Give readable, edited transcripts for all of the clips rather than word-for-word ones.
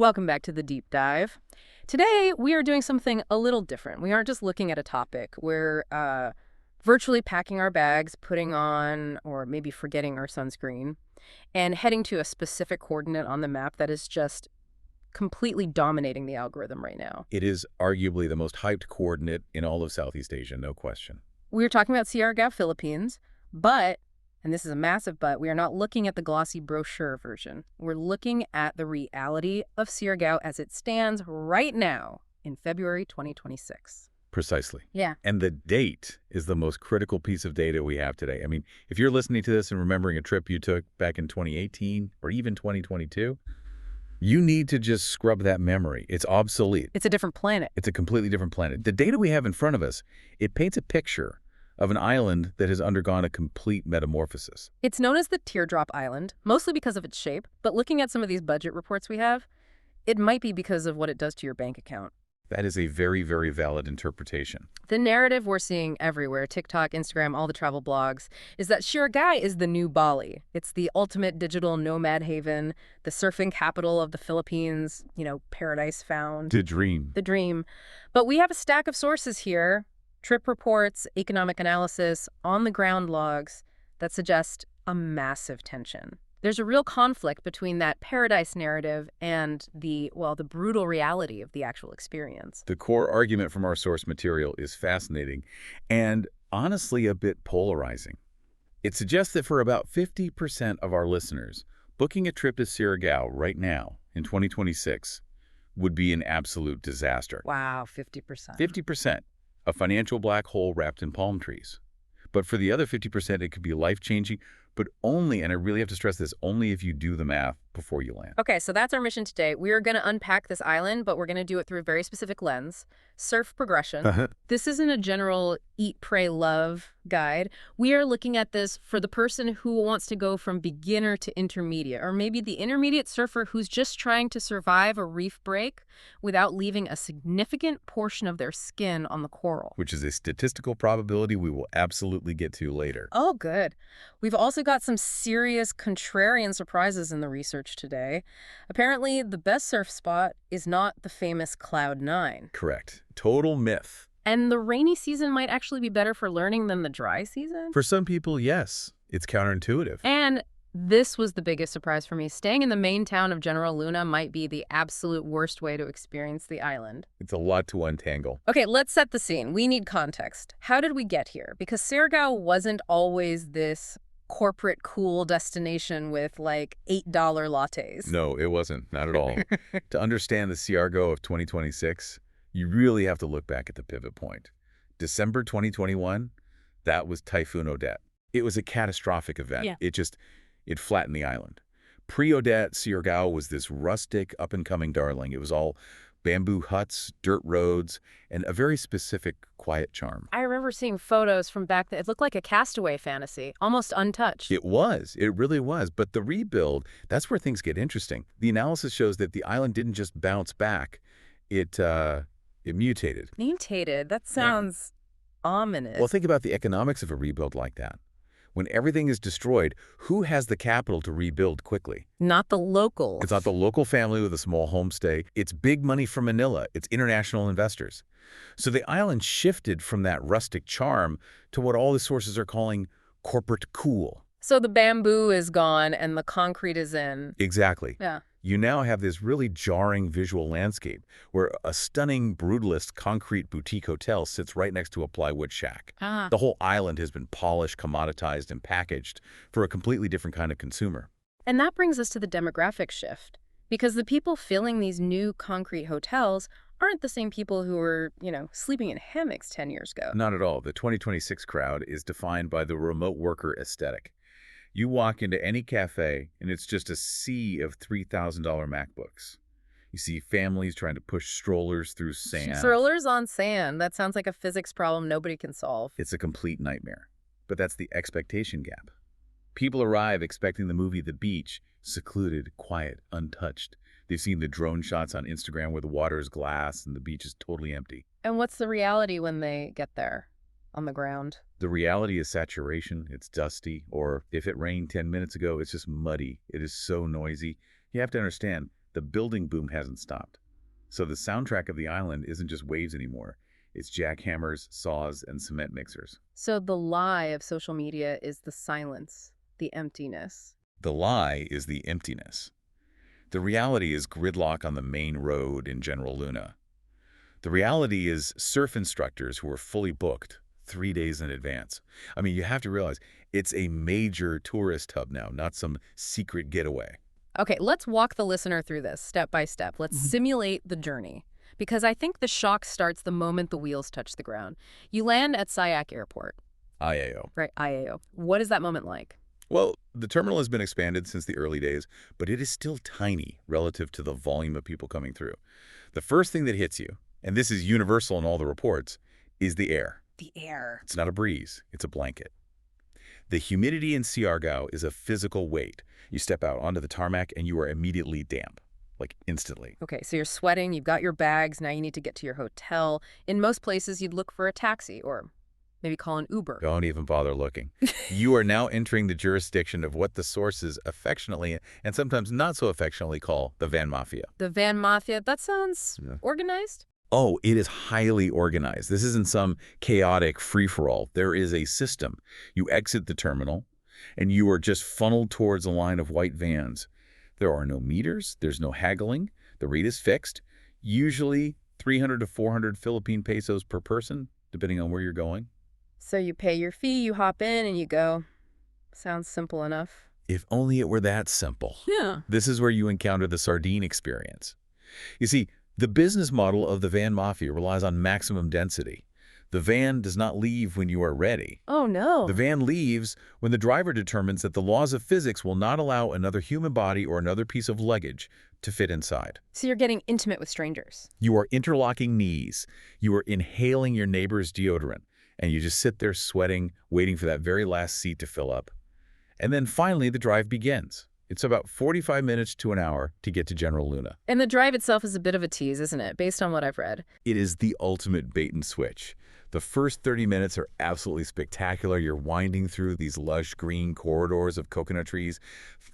Welcome back to the deep dive. Today, we are doing something a little different. We aren't just looking at a topic. We're virtually packing our bags, putting on or maybe forgetting our sunscreen, and heading to a specific coordinate on the map that is just completely dominating the algorithm right now. It is arguably the most hyped coordinate in all of Southeast Asia, no question. We are talking about Siargao, Philippines, but, and this is a massive but, we are not looking at the glossy brochure version. We're looking at the reality of Siargao as it stands right now in February 2026. Precisely. Yeah. And the date is the most critical piece of data we have today. I mean, if you're listening to this and remembering a trip you took back in 2018 or even 2022, you need to just scrub that memory. It's obsolete. It's a different planet. It's a completely different planet. The data we have in front of us, it paints a picture of an island that has undergone a complete metamorphosis. It's known as the Teardrop Island, mostly because of its shape, but looking at some of these budget reports we have, it might be because of what it does to your bank account. That is a very, very valid interpretation. The narrative we're seeing everywhere, TikTok, Instagram, all the travel blogs, is that Siargao is the new Bali. It's the ultimate digital nomad haven, the surfing capital of the Philippines, paradise found. The dream. The dream. But we have a stack of sources here, trip reports, economic analysis, on-the-ground logs that suggest a massive tension. There's a real conflict between that paradise narrative and the brutal reality of the actual experience. The core argument from our source material is fascinating and honestly a bit polarizing. It suggests that for about 50% of our listeners, booking a trip to Siargao right now in 2026 would be an absolute disaster. Wow, 50%. 50%, a financial black hole wrapped in palm trees. But for the other 50%, it could be life-changing, but only, and I really have to stress this, only if you do the math before you land. Okay, so that's our mission today. We are going to unpack this island, but we're going to do it through a very specific lens. Surf progression. This isn't a general eat, pray, love guide. We are looking at this for the person who wants to go from beginner to intermediate, or maybe the intermediate surfer who's just trying to survive a reef break without leaving a significant portion of their skin on the coral. Which is a statistical probability we will absolutely get to later. Oh, good. We've also got some serious contrarian surprises in the research today. Apparently, the best surf spot is not the famous Cloud 9. Correct. Total myth. And the rainy season might actually be better for learning than the dry season? For some people, yes. It's counterintuitive. And this was the biggest surprise for me. Staying in the main town of General Luna might be the absolute worst way to experience the island. It's a lot to untangle. Okay, let's set the scene. We need context. How did we get here? Because Siargao wasn't always this corporate cool destination with like $8 lattes. No, it wasn't. Not at all. To understand the Siargao of 2026, you really have to look back at the pivot point. December 2021, that was Typhoon Odette. It was a catastrophic event. Yeah. It flattened the island. Pre-Odette, Siargao was this rustic, up-and-coming darling. It was all bamboo huts, dirt roads, and a very specific quiet charm. I remember seeing photos from back then. It looked like a castaway fantasy, almost untouched. It was. It really was. But the rebuild, that's where things get interesting. The analysis shows that the island didn't just bounce back. It mutated. Mutated? That sounds ominous. Well, think about the economics of a rebuild like that. When everything is destroyed, who has the capital to rebuild quickly? Not the locals. It's not the local family with a small homestay. It's big money from Manila. It's international investors. So the island shifted from that rustic charm to what all the sources are calling corporate cool. So the bamboo is gone and the concrete is in. Exactly. Yeah. You now have this really jarring visual landscape where a stunning brutalist concrete boutique hotel sits right next to a plywood shack. The whole island has been polished, commoditized, and packaged for a completely different kind of consumer. And that brings us to the demographic shift, because the people filling these new concrete hotels aren't the same people who were, sleeping in hammocks 10 years ago. Not at all. The 2026 crowd is defined by the remote worker aesthetic. You walk into any cafe, and it's just a sea of $3,000 MacBooks. You see families trying to push strollers through sand. Strollers on sand. That sounds like a physics problem nobody can solve. It's a complete nightmare. But that's the expectation gap. People arrive expecting the movie The Beach, secluded, quiet, untouched. They've seen the drone shots on Instagram where the water is glass and the beach is totally empty. And what's the reality when they get there? On the ground. The reality is saturation. It's dusty, or if it rained 10 minutes ago, it's just muddy. It is so noisy. You have to understand, the building boom hasn't stopped. So the soundtrack of the island isn't just waves anymore. It's jackhammers, saws, and cement mixers. So the lie of social media is the silence, the emptiness. The lie is the emptiness. The reality is gridlock on the main road in General Luna. The reality is surf instructors who are fully booked 3 days in advance. I mean, you have to realize it's a major tourist hub now, not some secret getaway. Okay, let's walk the listener through this step by step. Let's simulate the journey. Because I think the shock starts the moment the wheels touch the ground. You land at Siargao Airport. IAO. Right, IAO. What is that moment like? Well, the terminal has been expanded since the early days, but it is still tiny relative to the volume of people coming through. The first thing that hits you, and this is universal in all the reports, is the air. The air. It's not a breeze, it's a blanket. The humidity in Siargao is a physical weight. You step out onto the tarmac and you are immediately damp, like instantly. Okay, so you're sweating, you've got your bags, now you need to get to your hotel. In most places, you'd look for a taxi or maybe call an Uber. Don't even bother looking. You are now entering the jurisdiction of what the sources affectionately and sometimes not so affectionately call the van mafia. The van mafia, that sounds organized? Oh, it is highly organized. This isn't some chaotic free-for-all. There is a system. You exit the terminal, and you are just funneled towards a line of white vans. There are no meters. There's no haggling. The rate is fixed, usually 300 to 400 Philippine pesos per person, depending on where you're going. So you pay your fee, you hop in, and you go. Sounds simple enough. If only it were that simple. Yeah. This is where you encounter the Sardine experience. You see, the business model of the van mafia relies on maximum density. The van does not leave when you are ready. Oh, no. The van leaves when the driver determines that the laws of physics will not allow another human body or another piece of luggage to fit inside. So you're getting intimate with strangers. You are interlocking knees. You are inhaling your neighbor's deodorant. And you just sit there sweating, waiting for that very last seat to fill up. And then finally, the drive begins. It's about 45 minutes to an hour to get to General Luna. And the drive itself is a bit of a tease, isn't it, based on what I've read? It is the ultimate bait and switch. The first 30 minutes are absolutely spectacular. You're winding through these lush green corridors of coconut trees,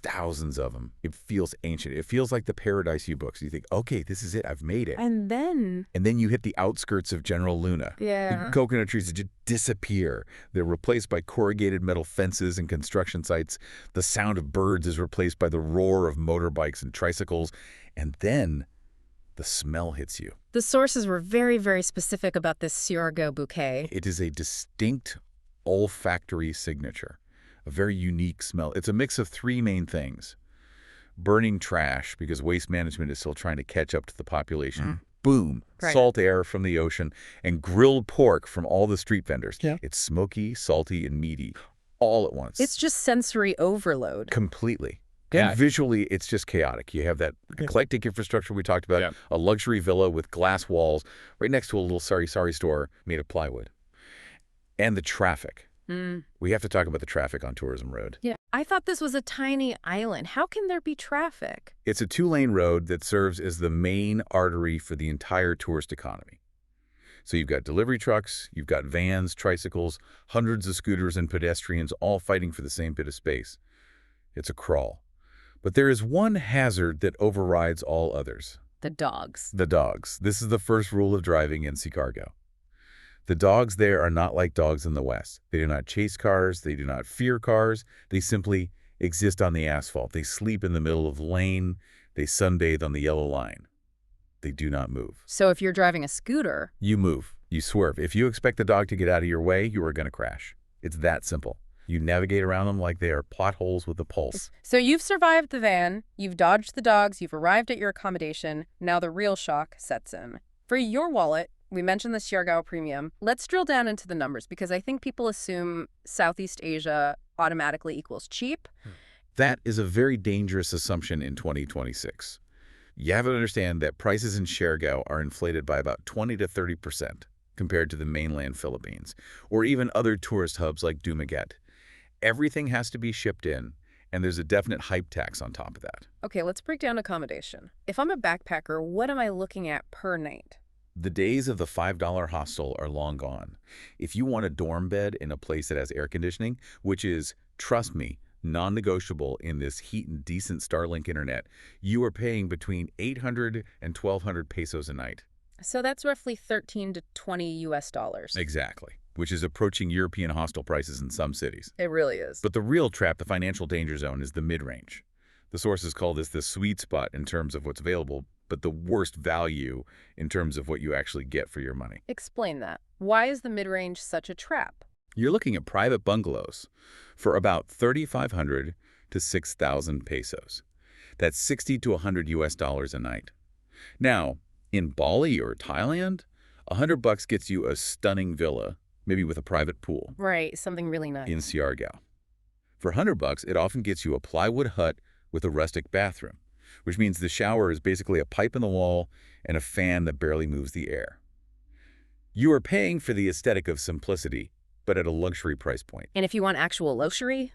thousands of them. It feels ancient. It feels like the Paradise U books. You think, okay, this is it. I've made it. And then you hit the outskirts of General Luna. Yeah. The coconut trees just disappear. They're replaced by corrugated metal fences and construction sites. The sound of birds is replaced by the roar of motorbikes and tricycles. And then the smell hits you. The sources were very, very specific about this Siargao bouquet. It is a distinct olfactory signature, a very unique smell. It's a mix of three main things. Burning trash, because waste management is still trying to catch up to the population. Boom. Right. Salt air from the ocean, and grilled pork from all the street vendors. Yeah. It's smoky, salty, and meaty, all at once. It's just sensory overload. Completely. Yeah. And visually, it's just chaotic. You have that eclectic infrastructure we talked about, a luxury villa with glass walls right next to a little sari store made of plywood. And the traffic. We have to talk about the traffic on Tourism Road. Yeah. I thought this was a tiny island. How can there be traffic? It's a 2-lane road that serves as the main artery for the entire tourist economy. So you've got delivery trucks, you've got vans, tricycles, hundreds of scooters and pedestrians all fighting for the same bit of space. It's a crawl. But there is one hazard that overrides all others. The dogs. The dogs. This is the first rule of driving in Siargao. The dogs there are not like dogs in the West. They do not chase cars. They do not fear cars. They simply exist on the asphalt. They sleep in the middle of the lane. They sunbathe on the yellow line. They do not move. So if you're driving a scooter, You move. You swerve. If you expect the dog to get out of your way, you are going to crash. It's that simple. You navigate around them like they are plot holes with a pulse. So you've survived the van, you've dodged the dogs, you've arrived at your accommodation. Now the real shock sets in. For your wallet, we mentioned the Siargao Premium. Let's drill down into the numbers because I think people assume Southeast Asia automatically equals cheap. That is a very dangerous assumption in 2026. You have to understand that prices in Siargao are inflated by about 20 to 30% compared to the mainland Philippines, or even other tourist hubs like Dumaguete. Everything has to be shipped in, and there's a definite hype tax on top of that. Okay, let's break down accommodation. If I'm a backpacker, what am I looking at per night? The days of the $5 hostel are long gone. If you want a dorm bed in a place that has air conditioning, which is, trust me, non-negotiable in this heat and decent Starlink internet. You are paying between 800 and 1,200 pesos a night. So that's roughly 13 to 20 US dollars. Exactly, which is approaching European hostel prices in some cities. It really is. But the real trap, the financial danger zone, is the mid-range. The sources call this the sweet spot in terms of what's available, but the worst value in terms of what you actually get for your money. Explain that. Why is the mid-range such a trap? You're looking at private bungalows for about 3,500 to 6,000 pesos. That's 60 to 100 US dollars a night. Now, in Bali or Thailand, $100 gets you a stunning villa, maybe with a private pool. Right, something really nice. In Siargao. For $100, it often gets you a plywood hut with a rustic bathroom, which means the shower is basically a pipe in the wall and a fan that barely moves the air. You are paying for the aesthetic of simplicity, but at a luxury price point. And if you want actual luxury,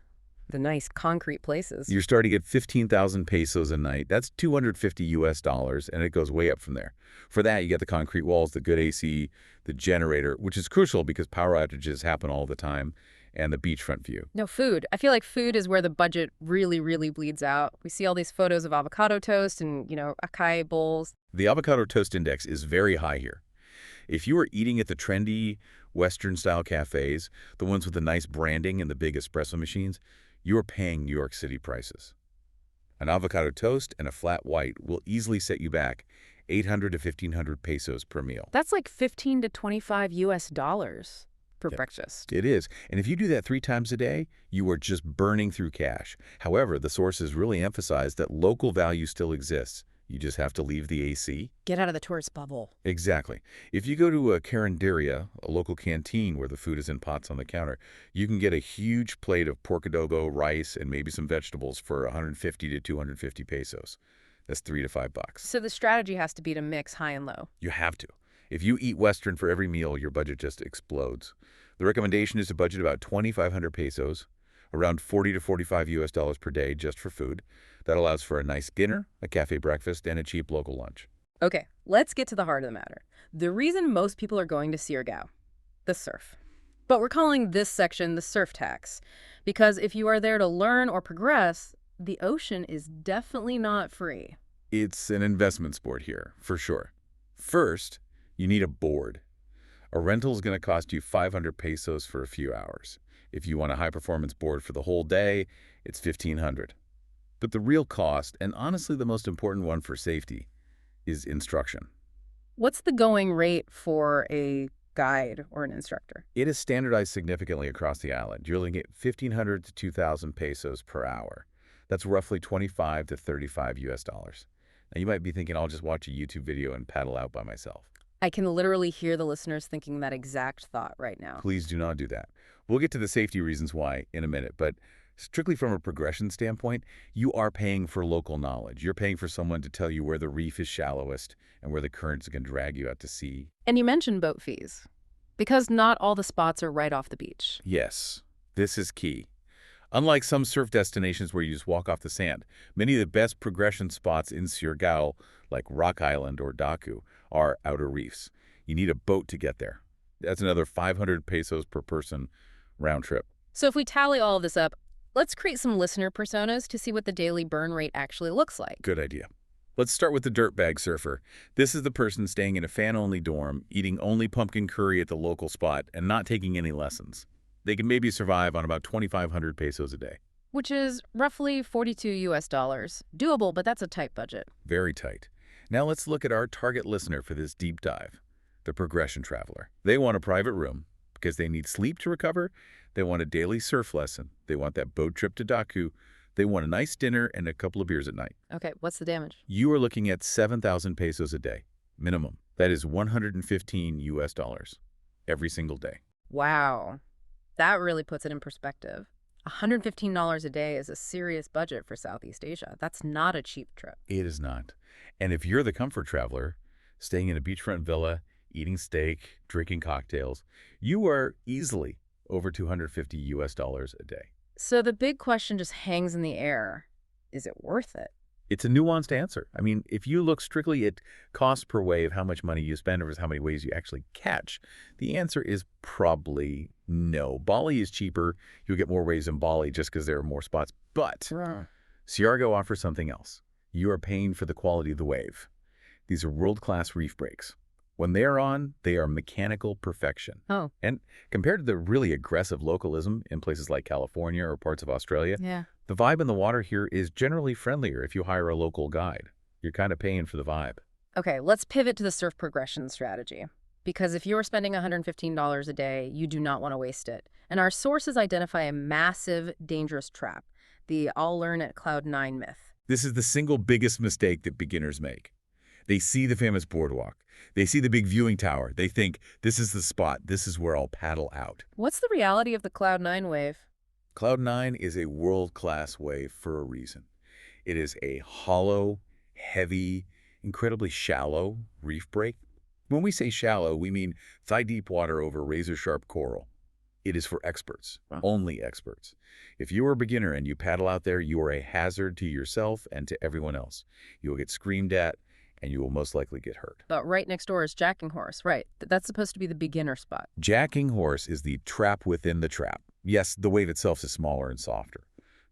the nice concrete places. You're starting at 15,000 pesos a night. That's 250 US dollars, and it goes way up from there. For that, you get the concrete walls, the good AC, the generator, which is crucial because power outages happen all the time, and the beachfront view. No, food. I feel like food is where the budget really, really bleeds out. We see all these photos of avocado toast and, acai bowls. The avocado toast index is very high here. If you are eating at the trendy Western-style cafes, the ones with the nice branding and the big espresso machines, you are paying New York City prices. An avocado toast and a flat white will easily set you back 800 to 1,500 pesos per meal. That's like 15 to 25 US dollars for breakfast. It is. And if you do that 3 times a day, you are just burning through cash. However, the sources really emphasize that local value still exists. You just have to leave the AC. Get out of the tourist bubble. Exactly. If you go to a carinderia, a local canteen where the food is in pots on the counter, you can get a huge plate of pork adobo, rice, and maybe some vegetables for 150 to 250 pesos. That's $3 to $5. So the strategy has to be to mix high and low. You have to. If you eat Western for every meal, your budget just explodes. The recommendation is to budget about 2,500 pesos, around 40 to 45 US dollars per day just for food. That allows for a nice dinner, a cafe breakfast, and a cheap local lunch. Okay, let's get to the heart of the matter. The reason most people are going to Siargao, the surf. But we're calling this section the surf tax, because if you are there to learn or progress, the ocean is definitely not free. It's an investment sport here, for sure. First, you need a board. A rental is going to cost you 500 pesos for a few hours. If you want a high-performance board for the whole day, it's 1,500. But the real cost, and honestly the most important one for safety, is instruction. What's the going rate for a guide or an instructor? It is standardized significantly across the island. You're looking at 1,500 to 2,000 pesos per hour. That's roughly 25 to 35 US dollars. Now, you might be thinking, I'll just watch a YouTube video and paddle out by myself. I can literally hear the listeners thinking that exact thought right now. Please do not do that. We'll get to the safety reasons why in a minute, but strictly from a progression standpoint, you are paying for local knowledge. You're paying for someone to tell you where the reef is shallowest and where the currents can drag you out to sea. And you mentioned boat fees, because not all the spots are right off the beach. Yes, this is key. Unlike some surf destinations where you just walk off the sand, many of the best progression spots in Siargao, like Rock Island or Daku, are outer reefs. You need a boat to get there. That's another 500 pesos per person round trip. So if we tally all of this up, let's create some listener personas to see what the daily burn rate actually looks like. Good idea. Let's start with the dirtbag surfer. This is the person staying in a fan-only dorm, eating only pumpkin curry at the local spot, and not taking any lessons. They can maybe survive on about 2,500 pesos a day. Which is roughly 42 US dollars. Doable, but that's a tight budget. Very tight. Now let's look at our target listener for this deep dive, the progression traveler. They want a private room because they need sleep to recover. They want a daily surf lesson. They want that boat trip to Daku. They want a nice dinner and a couple of beers at night. Okay, what's the damage? You are looking at 7,000 pesos a day, minimum. That is 115 US dollars every single day. Wow. That really puts it in perspective. $115 a day is a serious budget for Southeast Asia. That's not a cheap trip. It is not. And if you're the comfort traveler, staying in a beachfront villa, eating steak, drinking cocktails, you are easily over 250 US dollars a day. So the big question just hangs in the air. Is it worth it? It's a nuanced answer. I mean, if you look strictly at cost per wave, how much money you spend versus how many waves you actually catch, the answer is probably no. Bali is cheaper. You'll get more waves in Bali just because there are more spots. But Right. Siargao offers something else. You are paying for the quality of the wave. These are world-class reef breaks. When they are on, they are mechanical perfection. Oh, And compared to the really aggressive localism in places like California or parts of Australia, yeah. the vibe in the water here is generally friendlier if you hire a local guide. You're kind of paying for the vibe. Okay, let's pivot to the surf progression strategy. Because if you're spending $115 a day, you do not want to waste it. And our sources identify a massive, dangerous trap, the "I'll learn at Cloud 9" myth. This is the single biggest mistake that beginners make. They see the famous boardwalk. They see the big viewing tower. They think, this is the spot. This is where I'll paddle out. What's the reality of the Cloud 9 wave? Cloud 9 is a world-class wave for a reason. It is a hollow, heavy, incredibly shallow reef break. When we say shallow, we mean thigh-deep water over razor-sharp coral. It is for experts, only experts. If you are a beginner and you paddle out there, you are a hazard to yourself and to everyone else. You will get screamed at, and you will most likely get hurt. But right next door is Jacking Horse, right? That's supposed to be the beginner spot. Jacking Horse is the trap within the trap. Yes, the wave itself is smaller and softer.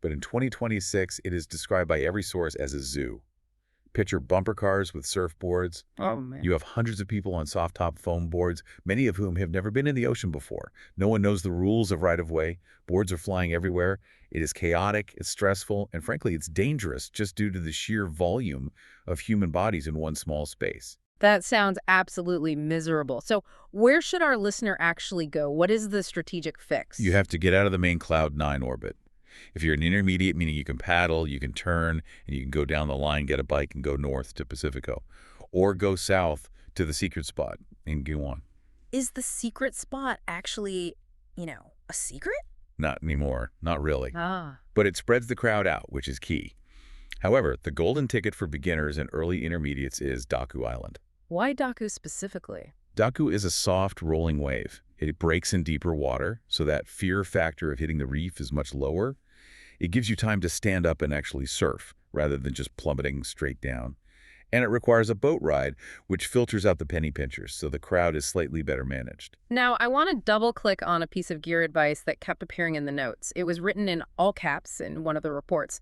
But in 2026, it is described by every source as a zoo. Picture bumper cars with surfboards. Oh, man. You have hundreds of people on soft-top foam boards, many of whom have never been in the ocean before. No one knows the rules of right-of-way. Boards are flying everywhere. It is chaotic, it's stressful, and frankly, it's dangerous just due to the sheer volume of human bodies in one small space. That sounds absolutely miserable. So where should our listener actually go? What is the strategic fix? You have to get out of the main Cloud 9 orbit. If you're an intermediate, meaning you can paddle, you can turn, and you can go down the line, get a bike, and go north to Pacifico. Or go south to the secret spot in Guiwan. Is the secret spot actually, a secret? Not anymore. Not really. Ah. But it spreads the crowd out, which is key. However, the golden ticket for beginners and early intermediates is Daku Island. Why Daku specifically? Daku is a soft, rolling wave. It breaks in deeper water, so that fear factor of hitting the reef is much lower. It gives you time to stand up and actually surf, rather than just plummeting straight down. And it requires a boat ride, which filters out the penny pinchers, so the crowd is slightly better managed. Now, I want to double-click on a piece of gear advice that kept appearing in the notes. It was written in all caps in one of the reports.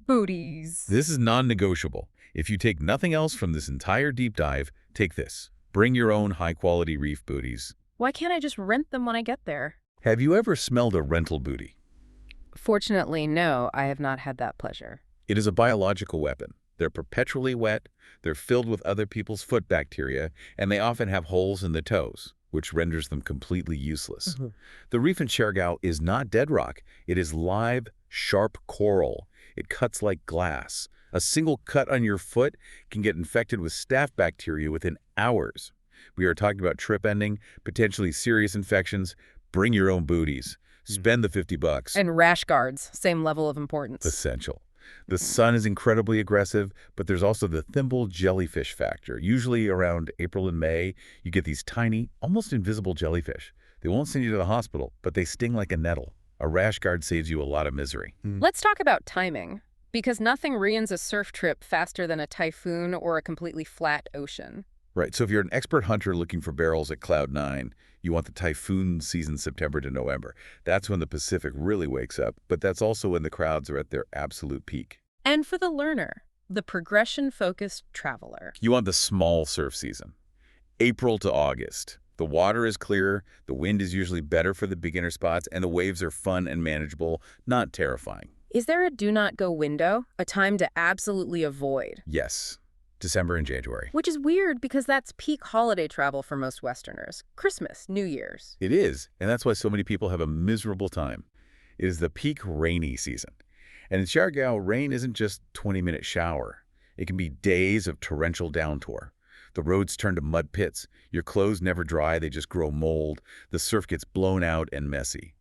Booties. This is non-negotiable. If you take nothing else from this entire deep dive, take this. Bring your own high-quality reef booties. Why can't I just rent them when I get there? Have you ever smelled a rental booty? Fortunately, no, I have not had that pleasure. It is a biological weapon. They're perpetually wet, they're filled with other people's foot bacteria, and they often have holes in the toes, which renders them completely useless. The reef in Siargao is not dead rock. It is live, sharp coral. It cuts like glass. A single cut on your foot can get infected with staph bacteria within hours. We are talking about trip ending, potentially serious infections. Bring your own booties. Spend the $50. And rash guards, same level of importance. Essential. The sun is incredibly aggressive, but there's also the thimble jellyfish factor. Usually around April and May, you get these tiny, almost invisible jellyfish. They won't send you to the hospital, but they sting like a nettle. A rash guard saves you a lot of misery. Let's talk about timing, because nothing ruins a surf trip faster than a typhoon or a completely flat ocean. Right, so if you're an expert hunter looking for barrels at Cloud 9, you want the typhoon season September to November. That's when the Pacific really wakes up, but that's also when the crowds are at their absolute peak. And for the learner, the progression-focused traveler. You want the small surf season, April to August. The water is clearer, the wind is usually better for the beginner spots, and the waves are fun and manageable, not terrifying. Is there a do-not-go window, a time to absolutely avoid? Yes, December and January. Which is weird because that's peak holiday travel for most Westerners. Christmas, New Year's. It is, and that's why so many people have a miserable time. It is the peak rainy season. And in Siargao, rain isn't just 20-minute shower. It can be days of torrential downpour. The roads turn to mud pits. Your clothes never dry, they just grow mold. The surf gets blown out and messy.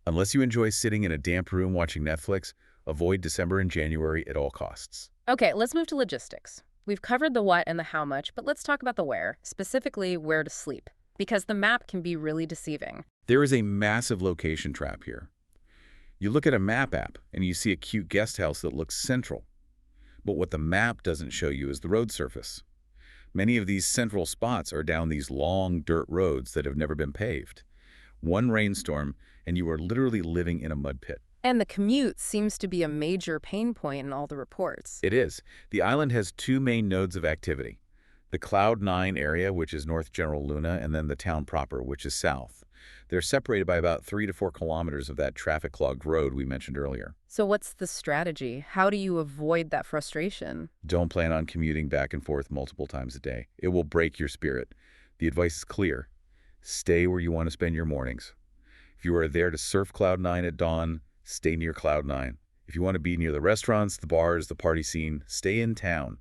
Unless you enjoy sitting in a damp room watching Netflix, avoid December and January at all costs. Okay, let's move to logistics. We've covered the what and the how much, but let's talk about the where, specifically where to sleep, because the map can be really deceiving. There is a massive location trap here. You look at a map app and you see a cute guest house that looks central. But what the map doesn't show you is the road surface. Many of these central spots are down these long dirt roads that have never been paved. One rainstorm, and you are literally living in a mud pit. And the commute seems to be a major pain point in all the reports. It is. The island has two main nodes of activity. The Cloud 9 area, which is North General Luna, and then the town proper, which is south. They're separated by about 3 to 4 kilometers of that traffic-clogged road we mentioned earlier. So what's the strategy? How do you avoid that frustration? Don't plan on commuting back and forth multiple times a day. It will break your spirit. The advice is clear. Stay where you want to spend your mornings. If you are there to surf Cloud 9 at dawn, stay near Cloud 9. If you want to be near the restaurants, the bars, the party scene, stay in town.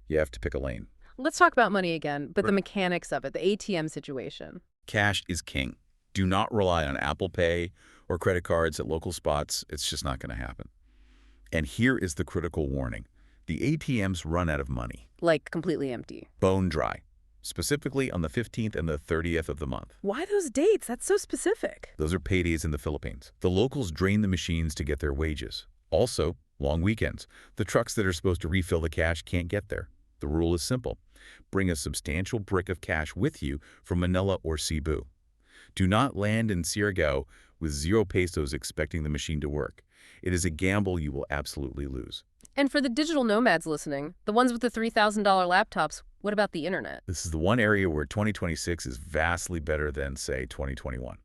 You have to pick a lane. Let's talk about money again, but the mechanics of it, the ATM situation. Cash is king. Do not rely on Apple Pay or credit cards at local spots. It's just not going to happen. And here is the critical warning. The ATMs run out of money. Like completely empty. Bone dry. Specifically on the 15th and the 30th of the month. Why those dates? That's so specific. Those are paydays in the Philippines. The locals drain the machines to get their wages. Also, long weekends. The trucks that are supposed to refill the cash can't get there. The rule is simple. Bring a substantial brick of cash with you from Manila or Cebu. Do not land in Siargao with 0 pesos expecting the machine to work. It is a gamble you will absolutely lose. And for the digital nomads listening, the ones with the $3,000 laptops, what about the internet? This is the one area where 2026 is vastly better than, say, 2021.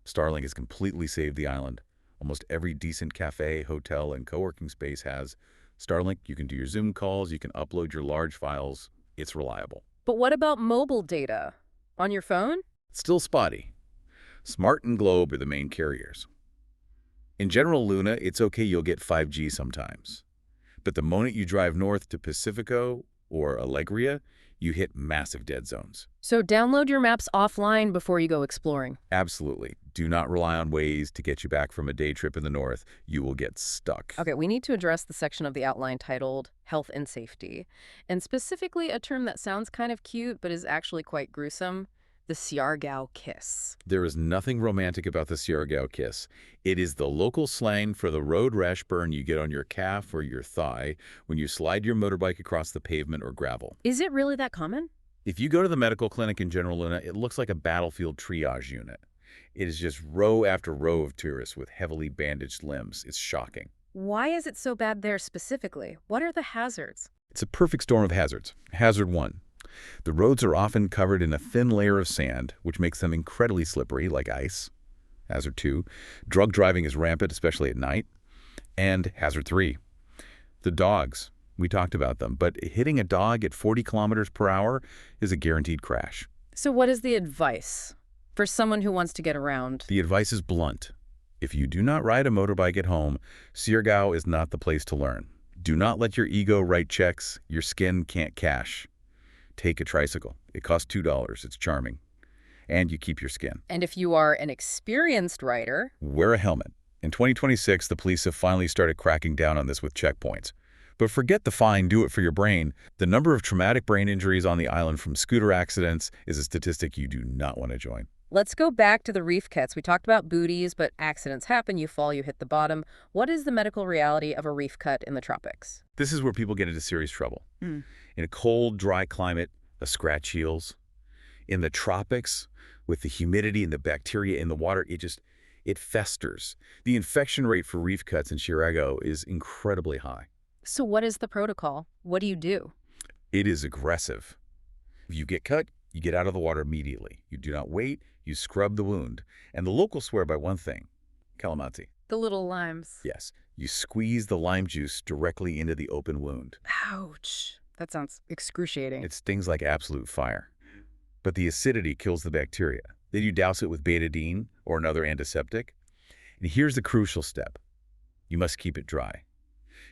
Starlink has completely saved the island. Almost every decent cafe, hotel, and co-working space has Starlink. You can do your Zoom calls, you can upload your large files. It's reliable. But what about mobile data? On your phone? Still spotty. Smart and Globe are the main carriers. In General Luna, it's okay you'll get 5G sometimes. But the moment you drive north to Pacifico or Alegria, you hit massive dead zones. So download your maps offline before you go exploring. Absolutely. Do not rely on Waze to get you back from a day trip in the north. You will get stuck. Okay, we need to address the section of the outline titled Health and Safety, and specifically a term that sounds kind of cute but is actually quite gruesome, the Siargao kiss. There is nothing romantic about the Siargao kiss. It is the local slang for the road rash burn you get on your calf or your thigh when you slide your motorbike across the pavement or gravel. Is it really that common? If you go to the medical clinic in General Luna, it looks like a battlefield triage unit. It is just row after row of tourists with heavily bandaged limbs. It's shocking. Why is it so bad there specifically? What are the hazards? It's a perfect storm of hazards. Hazard 1. The roads are often covered in a thin layer of sand, which makes them incredibly slippery, like ice. Hazard 2. Drug driving is rampant, especially at night. And Hazard 3. The dogs. We talked about them, but hitting a dog at 40 kilometers per hour is a guaranteed crash. So what is the advice for someone who wants to get around? The advice is blunt. If you do not ride a motorbike at home, Siargao is not the place to learn. Do not let your ego write checks your skin can't cash. Take a tricycle. It costs $2. It's charming. And you keep your skin. And if you are an experienced rider, wear a helmet. In 2026, the police have finally started cracking down on this with checkpoints. But forget the fine, do it for your brain. The number of traumatic brain injuries on the island from scooter accidents is a statistic you do not want to join. Let's go back to the reef cuts. We talked about booties, but accidents happen. You fall, you hit the bottom. What is the medical reality of a reef cut in the tropics? This is where people get into serious trouble. In a cold, dry climate, a scratch heals. In the tropics, with the humidity and the bacteria in the water, it festers. The infection rate for reef cuts in Siargao is incredibly high. So what is the protocol? What do you do? It is aggressive. If you get cut, you get out of the water immediately. You do not wait. You scrub the wound. And the locals swear by one thing, calamati. The little limes. Yes. You squeeze the lime juice directly into the open wound. Ouch. That sounds excruciating. It stings like absolute fire. But the acidity kills the bacteria. Then you douse it with betadine or another antiseptic. And here's the crucial step. You must keep it dry.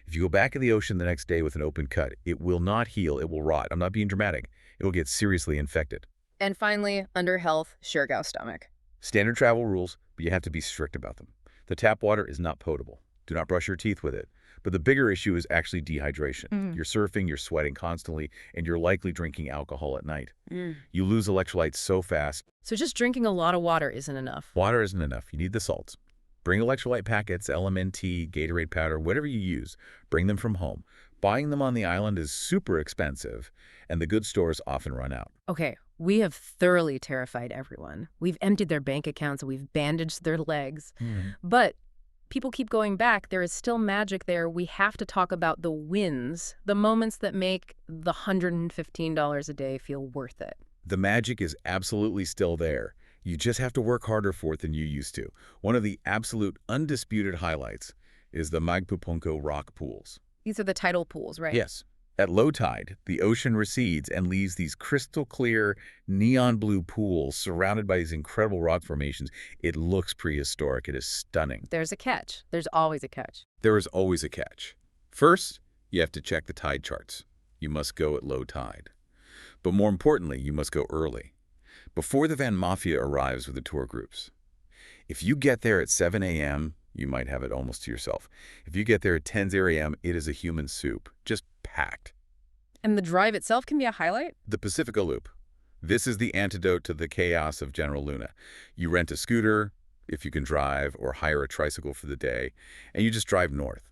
If you go back in the ocean the next day with an open cut, it will not heal. It will rot. I'm not being dramatic. It will get seriously infected. And finally, under health, Siargao stomach. Standard travel rules, but you have to be strict about them. The tap water is not potable. Do not brush your teeth with it. But the bigger issue is actually dehydration. You're surfing, you're sweating constantly, and you're likely drinking alcohol at night. You lose electrolytes so fast. So just drinking a lot of water isn't enough. Water isn't enough. You need the salts. Bring electrolyte packets, LMNT, Gatorade powder, whatever you use. Bring them from home. Buying them on the island is super expensive, and the goods stores often run out. Okay, we have thoroughly terrified everyone. We've emptied their bank accounts, we've bandaged their legs. Right. But people keep going back. There is still magic there. We have to talk about the wins, the moments that make the $115 a day feel worth it. The magic is absolutely still there. You just have to work harder for it than you used to. One of the absolute undisputed highlights is the Magpupunko rock pools. These are the tidal pools, right? Yes. At low tide, the ocean recedes and leaves these crystal clear, neon blue pools surrounded by these incredible rock formations. It looks prehistoric. It is stunning. There's a catch. There's always a catch. There is always a catch. First, you have to check the tide charts. You must go at low tide. But more importantly, you must go early, before the van Mafia arrives with the tour groups. If you get there at 7 a.m., you might have it almost to yourself. If you get there at 10:00 a.m., it is a human soup, just packed. And the drive itself can be a highlight? The Pacifica Loop. This is the antidote to the chaos of General Luna. You rent a scooter, if you can drive, or hire a tricycle for the day, and you just drive north.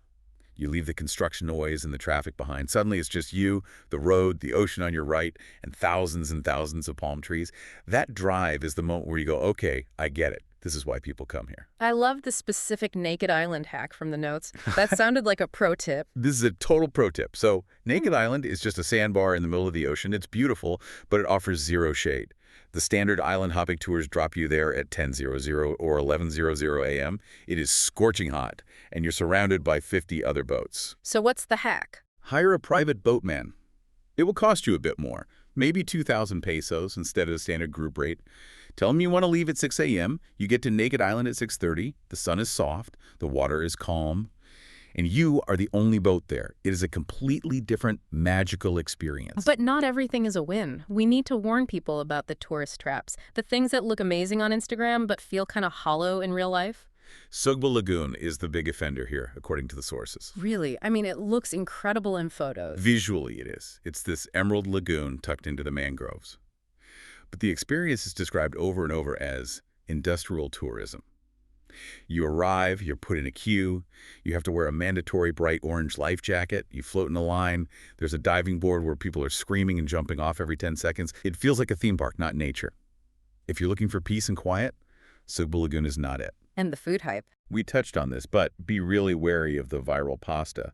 You leave the construction noise and the traffic behind. Suddenly it's just you, the road, the ocean on your right, and thousands of palm trees. That drive is the moment where you go, okay, I get it. This is why people come here. I love the specific naked island hack from the notes. That sounded like a pro tip. This is a total pro tip. So Naked Island is just a sandbar in the middle of the ocean. It's beautiful, but it offers zero shade. The standard island hopping tours drop you there at 10:00 or 11:00 a.m. It is scorching hot, and you're surrounded by 50 other boats. So what's the hack? Hire a private boatman. It will cost you a bit more, maybe 2,000 pesos instead of the standard group rate. Tell them you want to leave at 6 a.m. You get to Naked Island at 6:30. The sun is soft. The water is calm. And you are the only boat there. It is a completely different, magical experience. But not everything is a win. We need to warn people about the tourist traps, the things that look amazing on Instagram but feel kind of hollow in real life. Sugbo Lagoon is the big offender here, according to the sources. Really? I mean, it looks incredible in photos. Visually, it is. It's this emerald lagoon tucked into the mangroves. But the experience is described over and over as industrial tourism. You arrive, you're put in a queue, you have to wear a mandatory bright orange life jacket, you float in a line, there's a diving board where people are screaming and jumping off every 10 seconds. It feels like a theme park, not nature. If you're looking for peace and quiet, Sugbo Lagoon is not it. And the food hype. We touched on this, but be really wary of the viral pasta.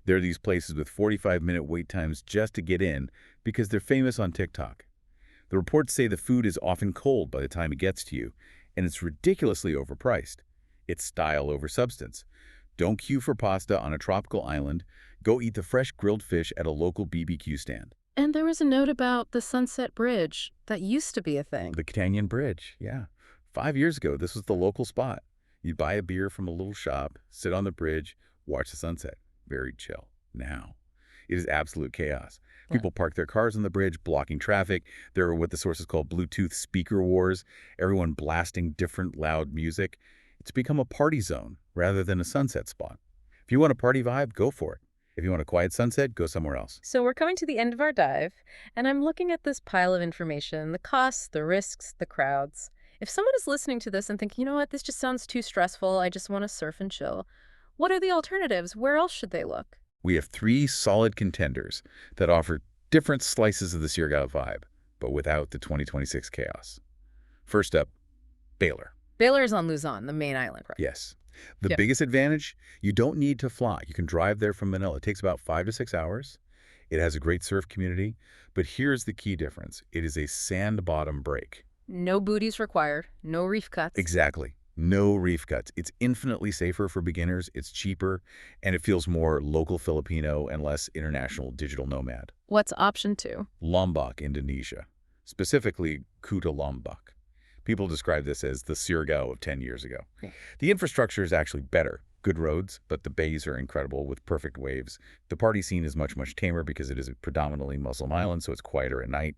There are these places with 45-minute wait times just to get in because they're famous on TikTok. The reports say the food is often cold by the time it gets to you, and it's ridiculously overpriced. It's style over substance. Don't queue for pasta on a tropical island. Go eat the fresh grilled fish at a local BBQ stand. And there was a note about the Sunset Bridge. That used to be a thing. The Canyon Bridge, yeah. 5 years ago, this was the local spot. You'd buy a beer from a little shop, sit on the bridge, watch the sunset. Very chill. Now, it is absolute chaos. People park their cars on the bridge, blocking traffic. There are what the sources call Bluetooth speaker wars, everyone blasting different loud music. It's become a party zone rather than a sunset spot. If you want a party vibe, go for it. If you want a quiet sunset, go somewhere else. So we're coming to the end of our dive, and I'm looking at this pile of information, the costs, the risks, the crowds. If someone is listening to this and thinking, you know what, this just sounds too stressful, I just want to surf and chill, what are the alternatives? Where else should they look? We have 3 solid contenders that offer different slices of the Siargao vibe, but without the 2026 chaos. First up, Baylor. Baylor is on Luzon, the main island, right? Yes. The biggest advantage, you don't need to fly. You can drive there from Manila. It takes about 5 to 6 hours. It has a great surf community, but here's the key difference. It is a sand bottom break. No booties required, no reef cuts. Exactly. No reef cuts. It's infinitely safer for beginners, it's cheaper, and it feels more local Filipino and less international digital nomad. What's option 2? Lombok, Indonesia. Specifically, Kuta Lombok. People describe this as the Siargao of 10 years ago. Okay. The infrastructure is actually better. Good roads, but the bays are incredible with perfect waves. The party scene is much tamer because it is a predominantly Muslim island, so it's quieter at night.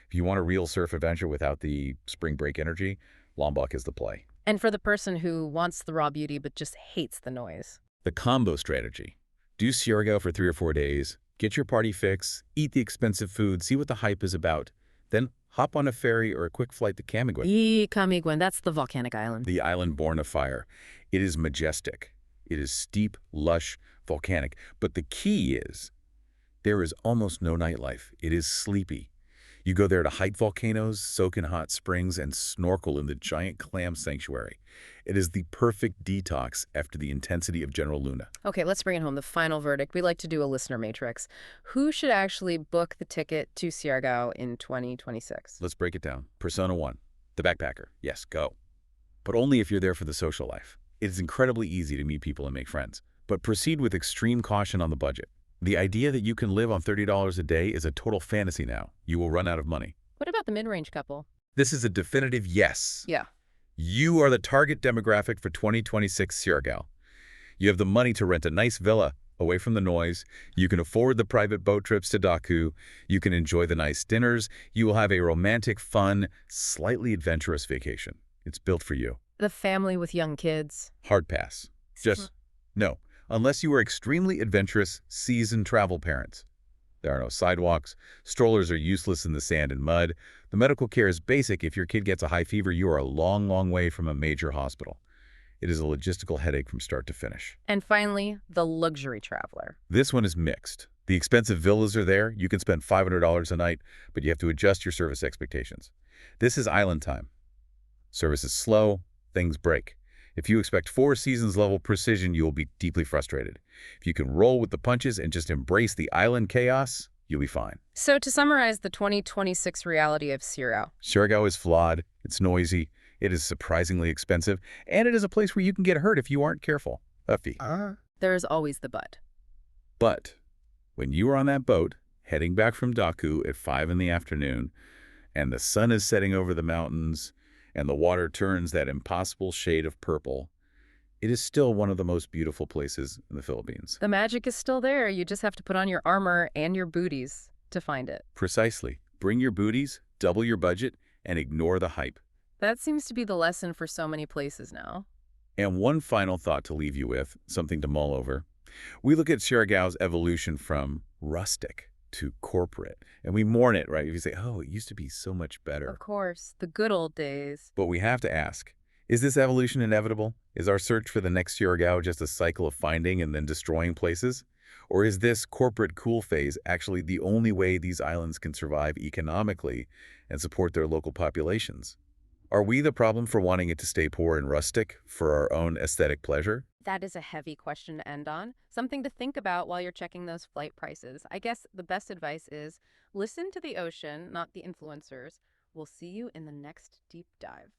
If you want a real surf adventure without the spring break energy, Lombok is the play. And for the person who wants the raw beauty but just hates the noise. The combo strategy. Do Siargao for 3 or 4 days, get your party fix, eat the expensive food, see what the hype is about, then hop on a ferry or a quick flight to Camiguin. Camiguin, that's the volcanic island. The island born of fire. It is majestic. It is steep, lush, volcanic. But the key is There is almost no nightlife. It is sleepy. You go there to hike volcanoes, soak in hot springs, and snorkel in the giant clam sanctuary. It is the perfect detox after the intensity of General Luna. Okay, let's bring it home. The final verdict. We like to do a listener matrix. Who should actually book the ticket to Siargao in 2026? Let's break it down. Persona 1, the backpacker. Yes, go. But only if you're there for the social life. It is incredibly easy to meet people and make friends. But proceed with extreme caution on the budget. The idea that you can live on $30 a day is a total fantasy now. You will run out of money. What about the mid-range couple? This is a definitive yes. Yeah. You are the target demographic for 2026 Siargao. You have the money to rent a nice villa away from the noise. You can afford the private boat trips to Daku. You can enjoy the nice dinners. You will have a romantic, fun, slightly adventurous vacation. It's built for you. The family with young kids. Hard pass. Just no. Unless you are extremely adventurous, seasoned travel parents. There are no sidewalks. Strollers are useless in the sand and mud. The medical care is basic. If your kid gets a high fever, you are a long, long way from a major hospital. It is a logistical headache from start to finish. And finally, the luxury traveler. This one is mixed. The expensive villas are there. You can spend $500 a night, but you have to adjust your service expectations. This is island time. Service is slow. Things break. If you expect Four Seasons level precision, you will be deeply frustrated. If you can roll with the punches and just embrace the island chaos, you'll be fine. So to summarize the 2026 reality of Siargao. Siargao is flawed, it's noisy, it is surprisingly expensive, and it is a place where you can get hurt if you aren't careful. Uffy. There is always the but. But when you are on that boat, heading back from Daku at 5 in the afternoon, and the sun is setting over the mountains, and the water turns that impossible shade of purple, it is still one of the most beautiful places in the Philippines. The magic is still there. You just have to put on your armor and your booties to find it. Precisely. Bring your booties, double your budget, and ignore the hype. That seems to be the lesson for so many places now. And one final thought to leave you with, something to mull over. We look at Siargao's evolution from rustic to corporate, and we mourn it, right? If you say, oh, it used to be so much better. Of course, the good old days. But we have to ask, is this evolution inevitable? Is our search for the next Siargao just a cycle of finding and then destroying places? Or is this corporate cool phase actually the only way these islands can survive economically and support their local populations? Are we the problem for wanting it to stay poor and rustic for our own aesthetic pleasure? That is a heavy question to end on. Something to think about while you're checking those flight prices. I guess the best advice is listen to the ocean, not the influencers. We'll see you in the next deep dive.